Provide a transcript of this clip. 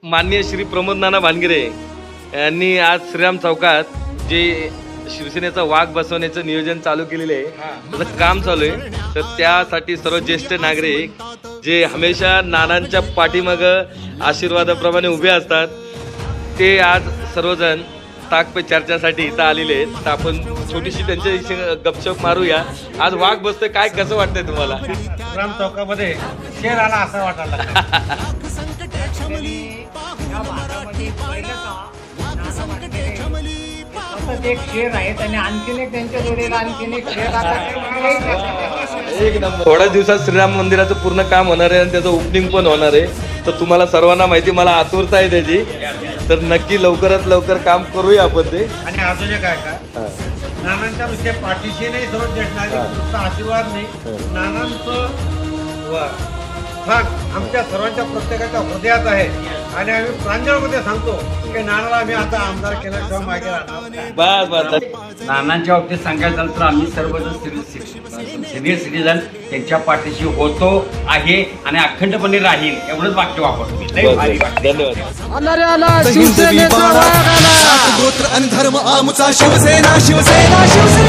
माननीय श्री प्रमोद नाना भानगिरे यांनी आज श्रीराम चौकात जे शिवसेनेचा वाघ बसवण्याचं नियोजन चालू केलेले आहे, त्याचं काम चालू आहे. तर त्यासाठी सर्व ज्येष्ठ नागरिक जे हमेशा नानांच्या पाठीमागं आशीर्वादाप्रमाणे उभे असतात, ते आज सर्वजण ताक पे चर्चासाठी इथं आलेले आहेत. तर आपण छोटीशी त्यांच्याशी गपशप मारूया. आज वाघ बसतोय, काय कसं वाटतंय तुम्हाला? राम चौकामध्ये शेर आला असं वाटायला एक शेर आहे, त्याने आणखीन एक त्यांच्या जोडीला आणखीन एक शेर एक नंबर. थोड्या दिवसात श्रीराम मंदिराचं पूर्ण काम होणार आहे आणि त्याचं ओपनिंग पण होणार आहे. तर तुम्हाला सर्वांना माहिती, मला आतुरता आहे त्याची. तर नक्की लवकरात लवकर काम करूया आपण ते. आणि अजून काय का नानांच्या नुसते पाठीशी नाही, सर्व ज्येष्ठ नागरिक आशीर्वाद नाही, नानांचं भाग आमच्या सर्वांच्या प्रत्येकाच्या हृदयात आहे. आणि आम्ही प्रांजळमध्ये सांगतो की नानाला आम्ही आता आमदार केल्याशिवाय मागे राहणार. बस बस. नानांच्या बाबतीत सांगायचं झालं तर आम्ही सर्वजण सिनियर सिटीजन त्यांच्या पाठीशी होतो आहे आणि अखंडपणे राहील, एवढंच वाक्य वापरतो मी. धन्यवाद. गोत्र आणि धर्म आमचा शिवसेना शिवसेना शिवसेना.